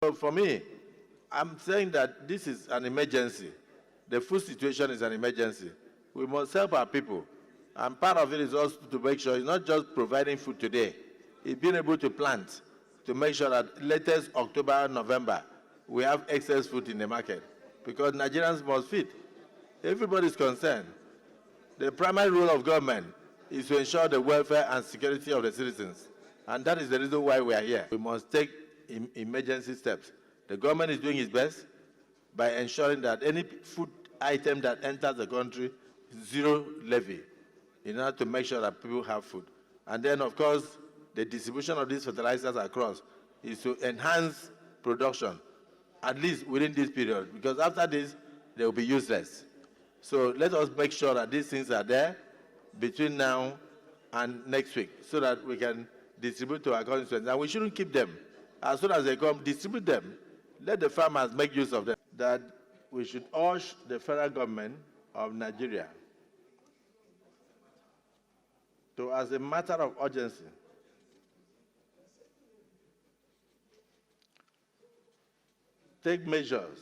So for me, I'm saying that this is an emergency. The food situation is an emergency. We must help our people. And part of it is also to make sure it's not just providing food today, it's being able to plant to make sure that latest October, November, we have excess food in the market. Because Nigerians must feed. Everybody's concerned. The primary role of government is to ensure the welfare and security of the citizens. And that is the reason why we are here. We must take emergency steps. The government is doing its best by ensuring that any food item that enters the country, zero levy, in order to make sure that people have food. And then, of course, the distribution of these fertilizers across is to enhance production, at least within this period, because after this, they will be useless. So let us make sure that these things are there between now and next week so that we can distribute to our constituents. And we shouldn't keep them. As soon as they come, distribute them. Let the farmers make use of them. That we should urge the federal government of Nigeria to, as a matter of urgency, take measures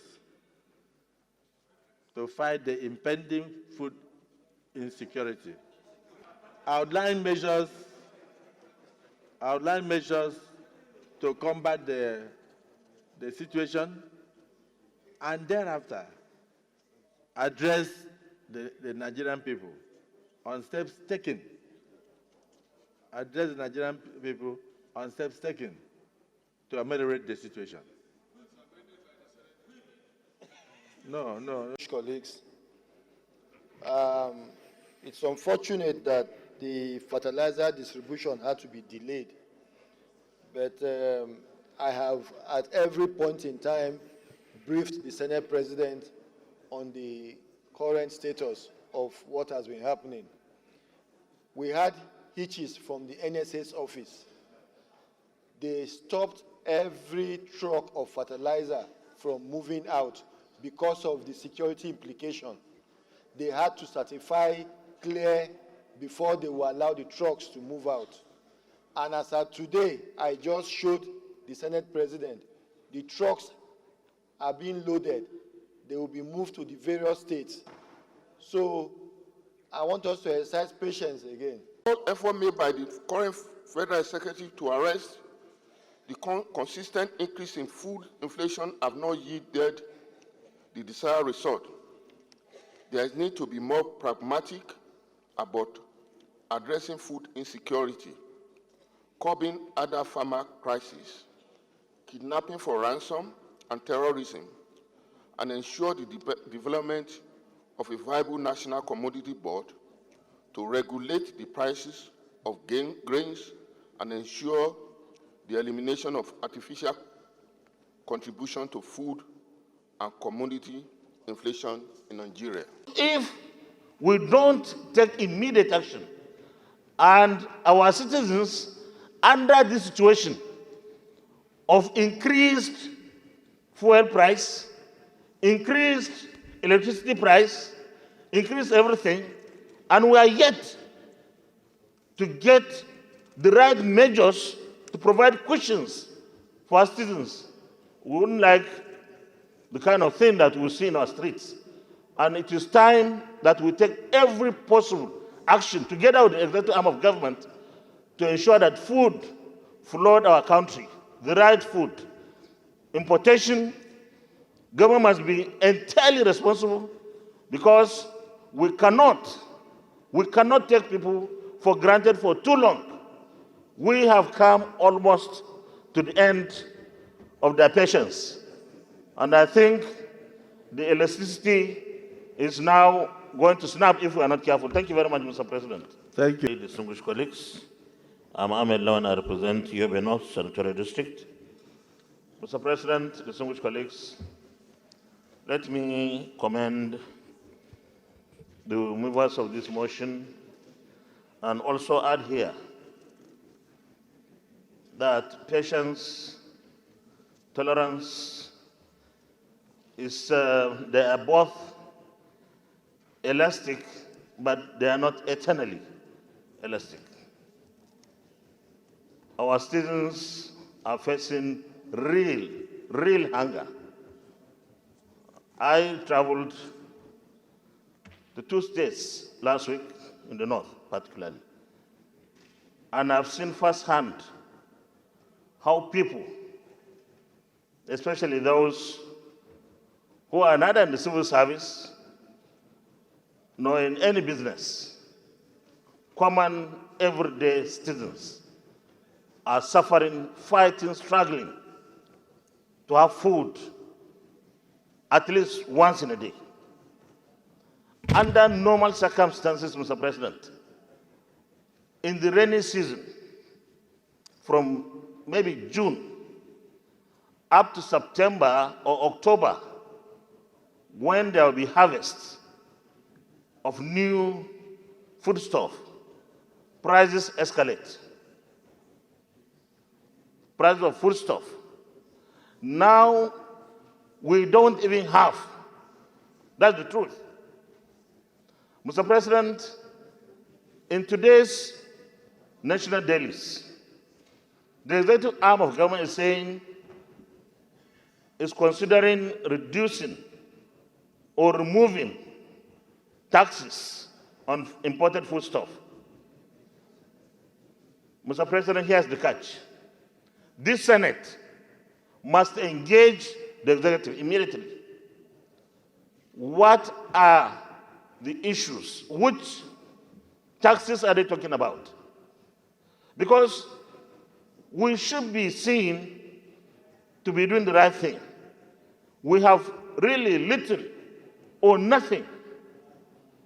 to fight the impending food insecurity. Outline measures to combat the situation, and thereafter address the Nigerian people on steps taken. Address the Nigerian people on steps taken to ameliorate the situation. No. Colleagues, it's unfortunate that the fertilizer distribution had to be delayed, but I have at every point in time briefed the Senate President on the current status of what has been happening. We had hitches from the NSA's office. They stopped every truck of fertilizer from moving out because of the security implication. They had to certify clear before they will allow the trucks to move out. And as of today, I just showed the Senate President, the trucks are being loaded. They will be moved to the various states. So I want us to exercise patience again. All effort made by the current Federal Executive to arrest the consistent increase in food inflation have not yielded the desired result. There is need to be more pragmatic about addressing food insecurity, curbing other farmer crises, kidnapping for ransom and terrorism, and ensure the development of a viable national commodity board to regulate the prices of grains and ensure the elimination of artificial contribution to food and commodity inflation in Nigeria. If we don't take immediate action and our citizens under this situation of increased fuel price, increased electricity price, increased everything, and we are yet to get the right measures to provide cushions for our citizens, we wouldn't like the kind of thing that we see in our streets. And it is time that we take every possible action together with the executive arm of government to ensure that food flood our country, the right food. Importation, government must be entirely responsible because we cannot take people for granted for too long. We have come almost to the end of their patience. And I think the elasticity is now going to snap if we are not careful. Thank you very much, Mr. President. Thank you. Distinguished colleagues, I'm Ahmed Lawan, I represent Yobe North Senatorial District. Mr. President, distinguished colleagues, let me commend the movers of this motion and also add here that patience, tolerance, they are both elastic, but they are not eternally elastic. Our students are facing real real hunger. I traveled to 2 states last week, in the north particularly, and I've seen firsthand how people, especially those who are neither in the civil service nor in any business, common everyday citizens, are suffering, fighting, struggling to have food at least once in a day. Under normal circumstances, Mr. President, in the rainy season, from maybe June up to September or October, when there will be harvests of new foodstuff, prices escalate. Prices of foodstuff. Now, we don't even have. That's the truth. Mr. President, in today's national dailies, the executive arm of government is saying is considering reducing or removing taxes on imported foodstuff. Mr. President, here's the catch. This Senate must engage the executive immediately. What are the issues? Which taxes are they talking about? Because we should be seen to be doing the right thing. We have really little or nothing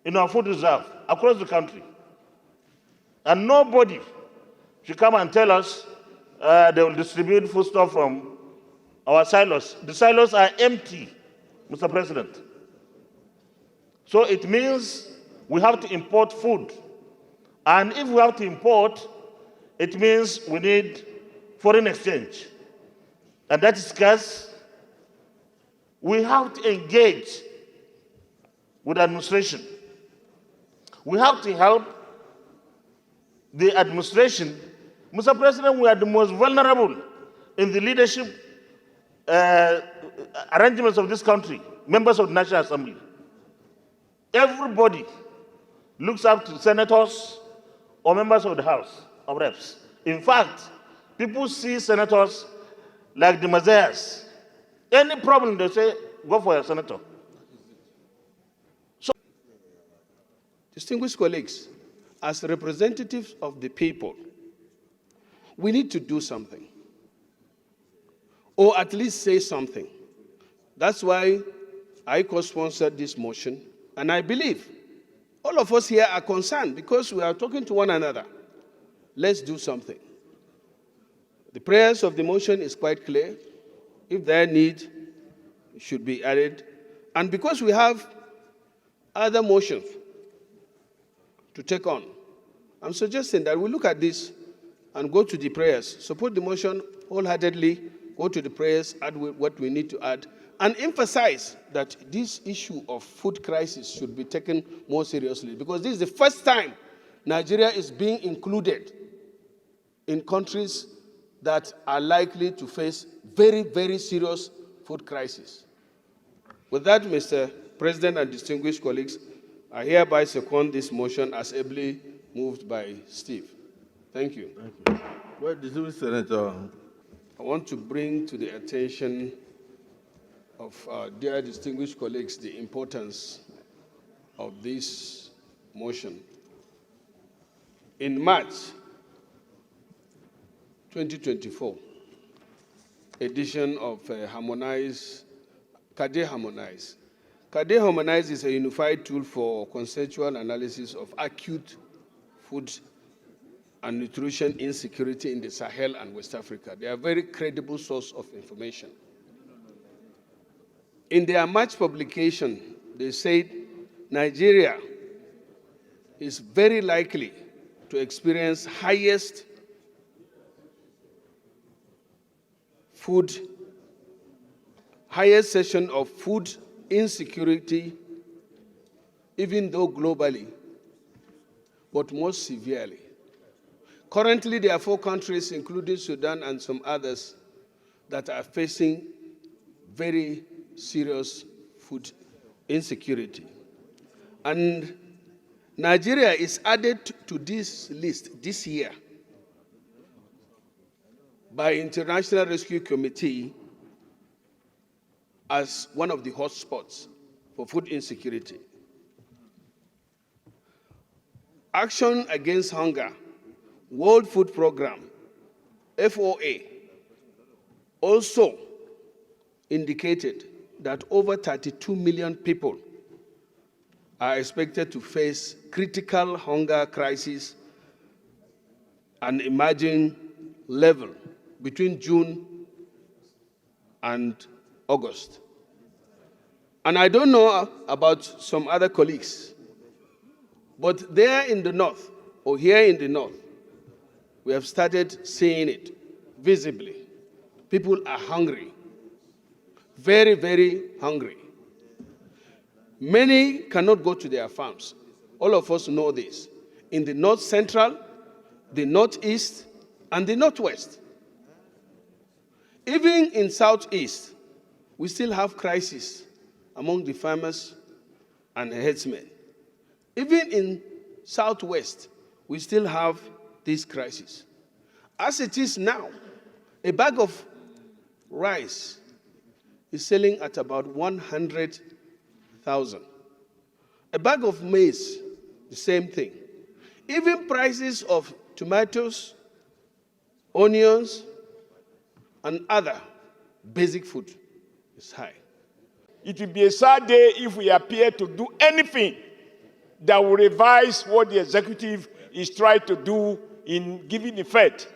in our food reserve across the country. And nobody should come and tell us they will distribute foodstuff from our silos. The silos are empty, Mr. President. So it means we have to import food. And if we have to import, it means we need foreign exchange. And that is scarce. We have to engage with administration. We have to help the administration. Mr. President, we are the most vulnerable in the leadership arrangements of this country, members of the National Assembly. Everybody looks up to senators or members of the House of Reps. In fact, people see senators like the messiahs. Any problem, they say, go for a senator. Distinguished colleagues, as representatives of the people, we need to do something, or at least say something. That's why I co-sponsored this motion, and I believe all of us here are concerned because we are talking to one another. Let's do something. The prayers of the motion is quite clear. If there need, it should be added. And because we have other motions to take on, I'm suggesting that we look at this and go to the prayers. Support the motion wholeheartedly, go to the prayers, add what we need to add, and emphasize that this issue of food crisis should be taken more seriously, because this is the first time Nigeria is being included in countries that are likely to face very, very serious food crisis. With that, Mr. President and distinguished colleagues, I hereby second this motion as ably moved by Steve. Thank you. Thank you. Well, distinguished Senator, I want to bring to the attention of our dear distinguished colleagues the importance of this motion. In March 2024 edition of CADE Harmonize. CADE Harmonize is a unified tool for consensual analysis of acute food and nutrition insecurity in the Sahel and West Africa. They are a very credible source of information. In their March publication, they said Nigeria is very likely to experience highest session of food insecurity, even though globally, but most severely. Currently, there are 4 countries, including Sudan and some others, that are facing very serious food insecurity. And Nigeria is added to this list this year by International Rescue Committee as one of the hotspots for food insecurity. Action Against Hunger, World Food Programme, FOA, also indicated that over 32 million people are expected to face critical hunger crisis and emerging level between June and August. And I don't know about some other colleagues, but there in the north, or here in the north, we have started seeing it visibly. People are hungry, very, very hungry. Many cannot go to their farms. All of us know this. In the north central, the northeast, and the northwest. Even in southeast, we still have crisis among the farmers and herdsmen. Even in southwest, we still have this crisis. As it is now, a bag of rice is selling at about 100,000. A bag of maize, the same thing. Even prices of tomatoes, onions, and other basic food is high. It will be a sad day if we appear to do anything that will revise what the executive is trying to do in giving effect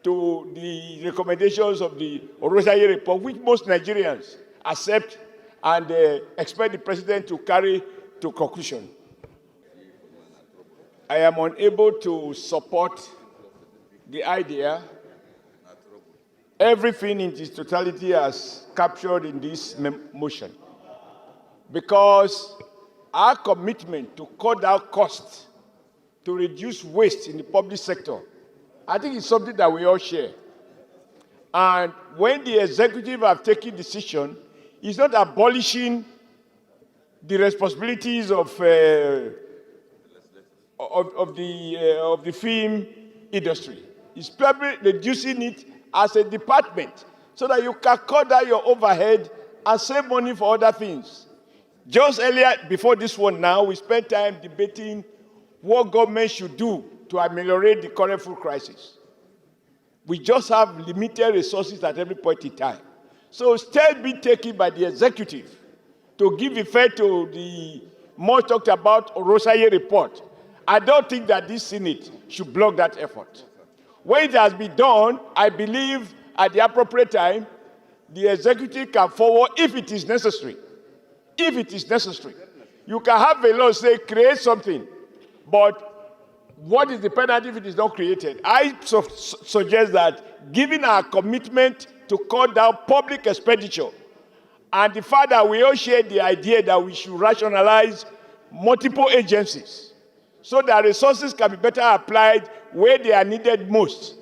to the recommendations of the Orosaye report, which most Nigerians accept and expect the president to carry to conclusion. I am unable to support the idea. Everything in its totality as captured in this motion, because our commitment to cut down costs, to reduce waste in the public sector, I think it's something that we all share. And when the executive have taken decision, it's not abolishing the responsibilities of the film industry. It's probably reducing it as a department so that you can cut down your overhead and save money for other things. Just earlier, before this one now, we spent time debating what government should do to ameliorate the current food crisis. We just have limited resources at every point in time. So steps being taken by the executive to give effect to the much talked about Orosaye report. I don't think that this Senate should block that effort. When it has been done, I believe at the appropriate time, the executive can forward if it is necessary. If it is necessary. You can have a law say create something, but what is the penalty if it is not created? I suggest that given our commitment to cut down public expenditure and the fact that we all share the idea that we should rationalize multiple agencies so that resources can be better applied where they are needed most,